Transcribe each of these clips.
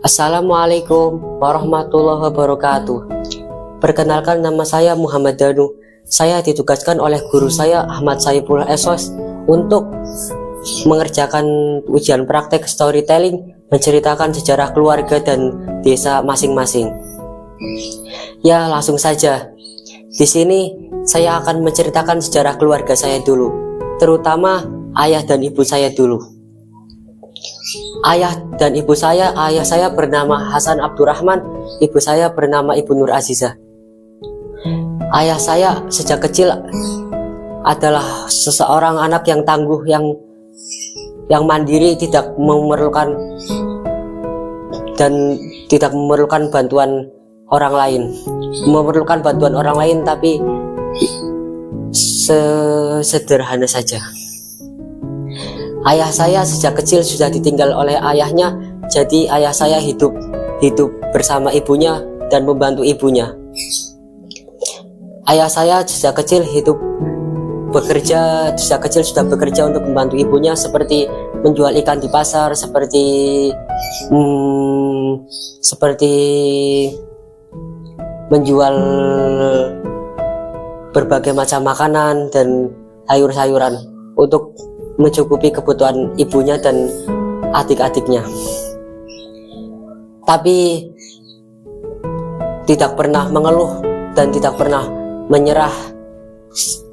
Assalamualaikum warahmatullahi wabarakatuh. Perkenalkan, nama saya Muhammad Danu. Saya ditugaskan oleh guru saya Ahmad Saifullah Esos untuk mengerjakan ujian praktek storytelling, menceritakan sejarah keluarga dan desa masing-masing. Ya, langsung saja. Di sini saya akan menceritakan sejarah keluarga saya dulu, terutama ayah dan ibu saya dulu. Ayah saya bernama Hasan Abdurrahman, ibu saya bernama Ibu Nur Azizah. Ayah saya sejak kecil adalah seseorang anak yang tangguh, yang mandiri, tidak memerlukan bantuan orang lain. Memerlukan bantuan orang lain tapi sederhana saja. Ayah saya sejak kecil sudah ditinggal oleh ayahnya, jadi ayah saya hidup bersama ibunya dan membantu ibunya. Ayah saya sejak kecil sudah bekerja untuk membantu ibunya, seperti menjual ikan di pasar, seperti menjual berbagai macam makanan dan sayur-sayuran untuk mencukupi kebutuhan ibunya dan adik-adiknya. Tapi tidak pernah mengeluh dan tidak pernah menyerah.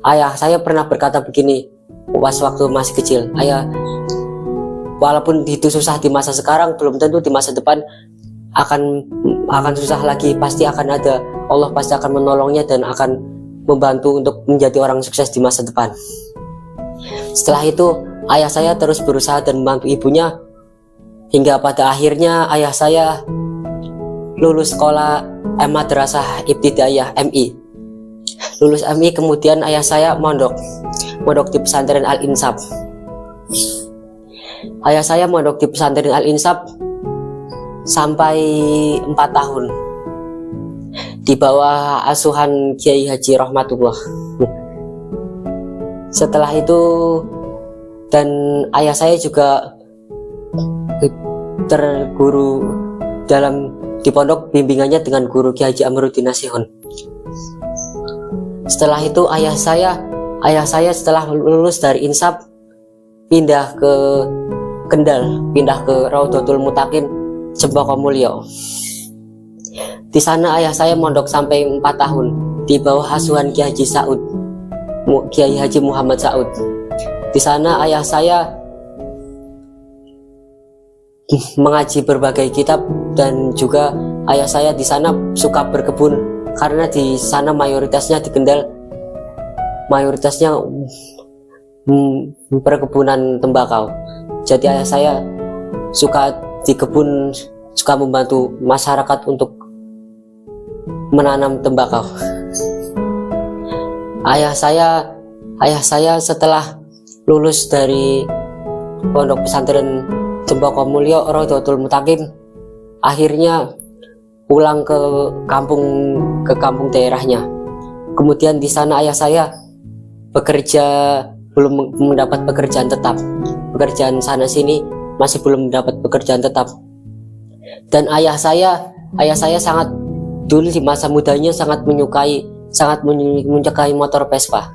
Ayah saya pernah berkata begini waktu masih kecil, "Ayah, walaupun itu susah di masa sekarang, belum tentu di masa depan akan susah lagi. Pasti akan ada, Allah pasti akan menolongnya dan akan membantu untuk menjadi orang sukses di masa depan." Setelah itu ayah saya terus berusaha dan membantu ibunya, hingga pada akhirnya ayah saya lulus sekolah Madrasah Ibtidaiyah MI. Lulus MI, kemudian ayah saya mondok di pesantren Al-Insaf. Ayah saya mondok di pesantren Al-Insaf sampai 4 tahun di bawah asuhan Kiai Haji Rahmatullah. Setelah itu, dan ayah saya juga terguru di pondok bimbingannya dengan guru Kiai Haji Amruddin Nasihun. Setelah itu ayah saya setelah lulus dari Insaf pindah ke Kendal, pindah ke Raudhatul Muttaqin Cempaka Mulyo. Di sana ayah saya mondok sampai 4 tahun di bawah asuhan Kiai Haji Muhammad Saud. Di sana ayah saya mengaji berbagai kitab, dan juga ayah saya di sana suka berkebun, karena di sana mayoritasnya di Kendal perkebunan tembakau. Jadi ayah saya suka di kebun, suka membantu masyarakat untuk menanam tembakau. Ayah saya setelah lulus dari pondok pesantren Cempaka Mulyo Raudhatul Muttaqin, akhirnya pulang ke kampung daerahnya. Kemudian di sana ayah saya bekerja, belum mendapat pekerjaan tetap. Pekerjaan sana sini masih belum mendapat pekerjaan tetap. Dan ayah saya sangat dulu di masa mudanya sangat menyukai motor Vespa.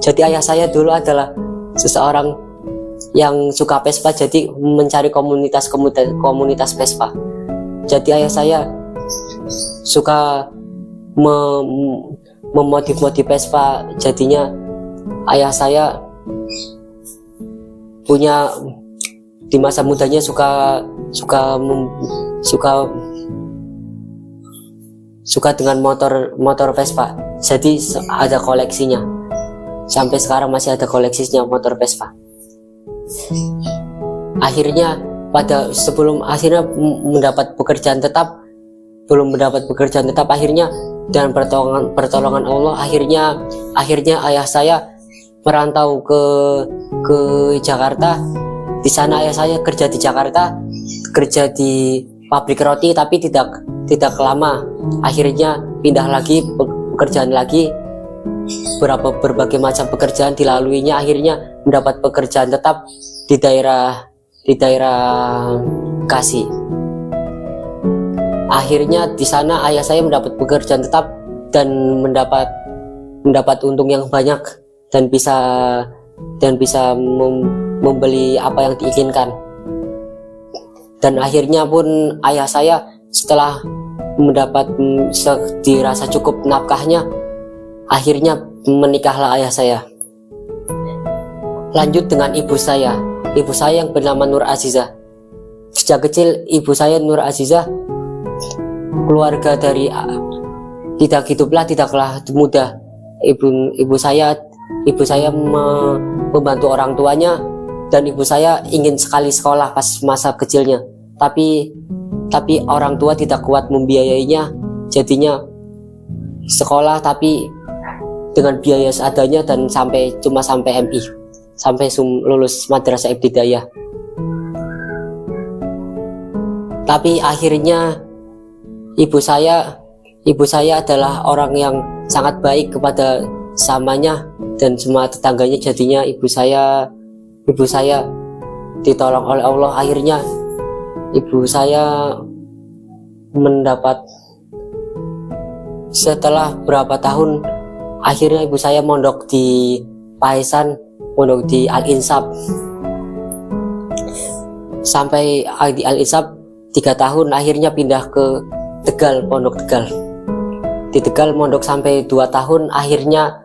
Jadi ayah saya dulu adalah seseorang yang suka Vespa, jadi mencari komunitas Vespa. Jadi ayah saya suka memodif Vespa. Jadinya ayah saya punya di masa mudanya suka dengan motor Vespa. Jadi ada koleksinya. Sampai sekarang masih ada koleksinya motor Vespa. Akhirnya mendapat pekerjaan tetap, akhirnya dengan pertolongan Allah, akhirnya ayah saya merantau ke Jakarta. Di sana ayah saya kerja di Jakarta, kerja di pabrik roti, tapi tidak lama. Akhirnya pindah lagi, pekerjaan lagi, berbagai macam pekerjaan dilaluinya, akhirnya mendapat pekerjaan tetap di daerah Bekasi. Akhirnya di sana ayah saya mendapat pekerjaan tetap dan mendapat untung yang banyak dan bisa membeli apa yang diinginkan. Dan akhirnya pun ayah saya setelah mendapat dirasa cukup nafkahnya, akhirnya menikahlah ayah saya. Lanjut dengan ibu saya yang bernama Nur Azizah. Sejak kecil ibu saya Nur Azizah, keluarga dari tidaklah mudah. Ibu saya membantu orang tuanya, dan ibu saya ingin sekali sekolah pas masa kecilnya, tapi orang tua tidak kuat membiayainya, jadinya sekolah tapi dengan biaya seadanya dan cuma sampai MI, sampai lulus madrasah ibtidaiyah. Tapi akhirnya ibu saya adalah orang yang sangat baik kepada samanya dan semua tetangganya, jadinya ibu saya ditolong oleh Allah. Akhirnya ibu saya mendapat, setelah berapa tahun, akhirnya ibu saya mondok di Paisan, mondok di Al-Insaf. Sampai di Al-Insaf 3 tahun, akhirnya pindah ke Tegal, pondok Tegal. Di Tegal mondok sampai 2 tahun, akhirnya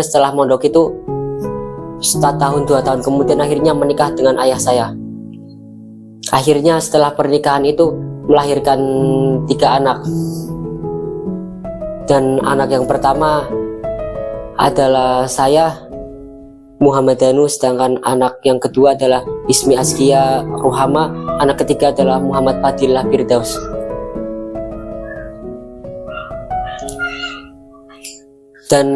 setelah mondok itu 1 tahun 2 tahun kemudian akhirnya menikah dengan ayah saya. Akhirnya setelah pernikahan itu melahirkan 3 anak. Dan anak yang pertama adalah saya, Muhammad Danu, sedangkan anak yang kedua adalah Ismi Askia Ruhama, anak ketiga adalah Muhammad Fadillah Firdaus. Dan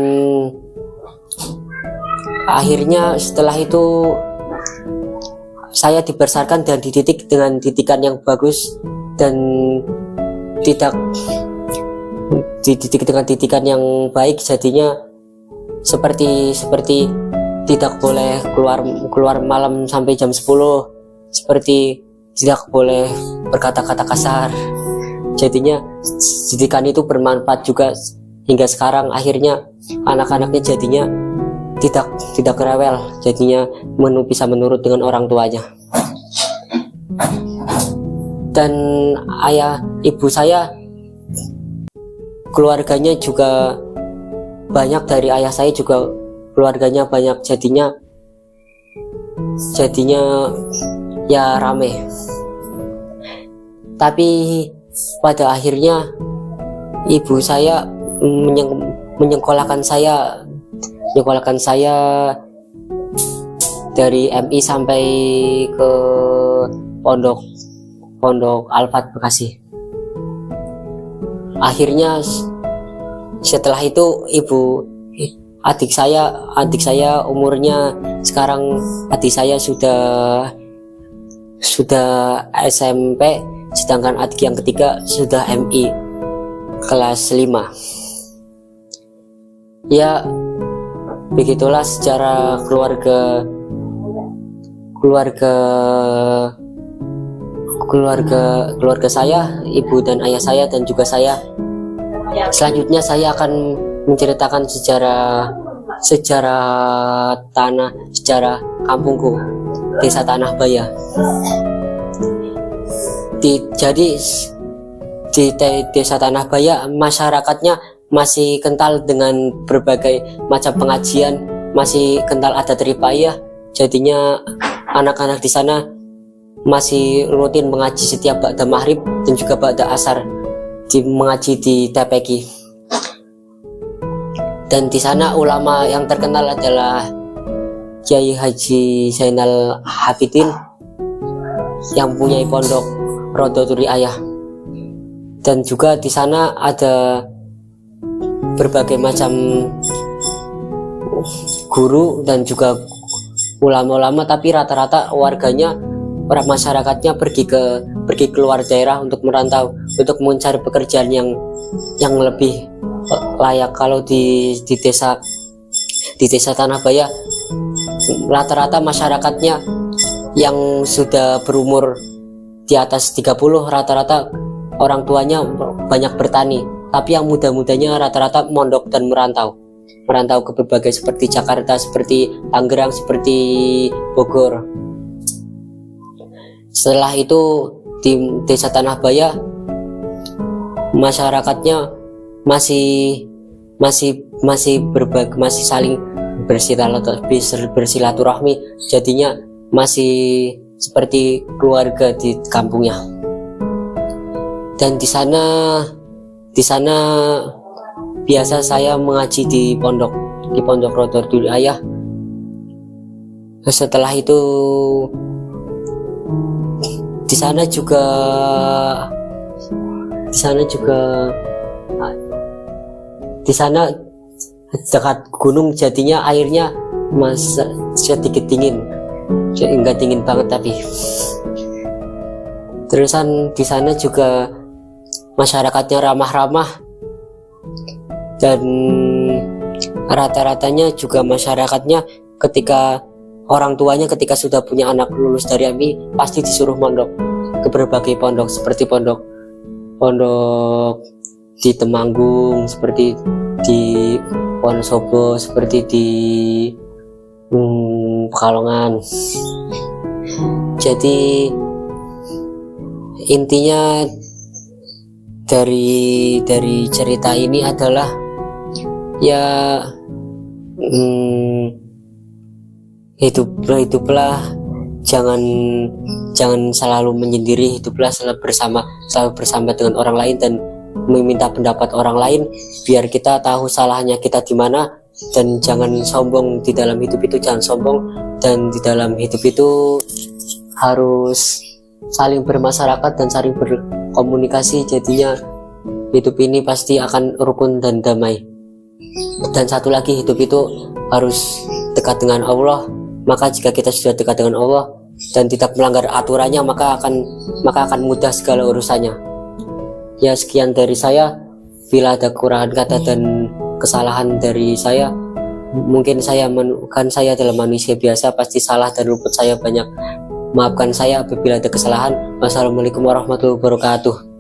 akhirnya setelah itu saya dibesarkan dan dididik dengan didikan yang bagus, dan dididik dengan didikan yang baik, jadinya seperti tidak boleh keluar malam sampai jam 10, seperti tidak boleh berkata-kata kasar. Jadinya didikan itu bermanfaat juga hingga sekarang. Akhirnya anak-anaknya jadinya tidak rewel, jadinya bisa menurut dengan orang tuanya. Dan ibu saya, keluarganya juga banyak, dari ayah saya juga keluarganya banyak, jadinya ya rame. Tapi pada akhirnya ibu saya menyekolahkan saya dari MI sampai ke pondok Al-Fat Bekasi. Akhirnya setelah itu adik saya umurnya sekarang, adik saya sudah SMP, sedangkan adik yang ketiga sudah MI kelas 5. Ya, begitulah secara keluarga saya, ibu dan ayah saya dan juga saya. Selanjutnya saya akan menceritakan sejarah kampungku, Desa Tanah Baya. Jadi di Desa Tanah Baya, masyarakatnya masih kental dengan berbagai macam pengajian, masih kental adat ripayah. Jadinya anak-anak di sana masih rutin mengaji setiap ba'da maghrib dan juga ba'da asar, mengaji di TPQ. Dan di sana ulama yang terkenal adalah Kiai Haji Zainal Abidin yang punya pondok Rodotul Riayah. Dan juga di sana ada berbagai macam guru dan juga ulama-ulama, tapi rata-rata orang masyarakatnya pergi keluar daerah untuk merantau, untuk mencari pekerjaan yang lebih layak. Kalau di desa Tanah Baya, rata-rata masyarakatnya yang sudah berumur di atas 30 rata-rata orang tuanya banyak bertani, tapi yang muda-mudanya rata-rata mondok dan merantau ke berbagai seperti Jakarta, seperti Tangerang, seperti Bogor. Setelah itu di Desa Tanah Baya masyarakatnya masih saling bersilaturahmi, jadinya masih seperti keluarga di kampungnya. Dan di sana biasa saya mengaji di pondok Rotortul Ayah. Setelah itu di sana juga dekat gunung, jadinya airnya sedikit dingin, enggak dingin banget tapi. Terusan di sana juga masyarakatnya ramah-ramah, dan rata-ratanya juga masyarakatnya ketika orang tuanya ketika sudah punya anak lulus dari MI pasti disuruh mondok ke berbagai pondok, seperti pondok di Temanggung, seperti di Wonosobo, seperti di Pekalongan. Jadi intinya dari cerita ini adalah ya hiduplah jangan selalu menyendiri, hiduplah selalu bersama dengan orang lain dan meminta pendapat orang lain biar kita tahu salahnya kita di mana. Dan jangan sombong di dalam hidup itu, jangan sombong, dan di dalam hidup itu harus saling bermasyarakat dan saling berkomunikasi, jadinya hidup ini pasti akan rukun dan damai. Dan satu lagi, hidup itu harus dekat dengan Allah. Maka jika kita sudah dekat dengan Allah dan tidak melanggar aturannya, maka akan mudah segala urusannya. Ya, sekian dari saya. Bila ada kekurangan kata dan kesalahan dari saya, mungkin saya adalah manusia biasa, pasti salah dan luput saya banyak. Maafkan saya apabila ada kesalahan. Wassalamualaikum warahmatullahi wabarakatuh.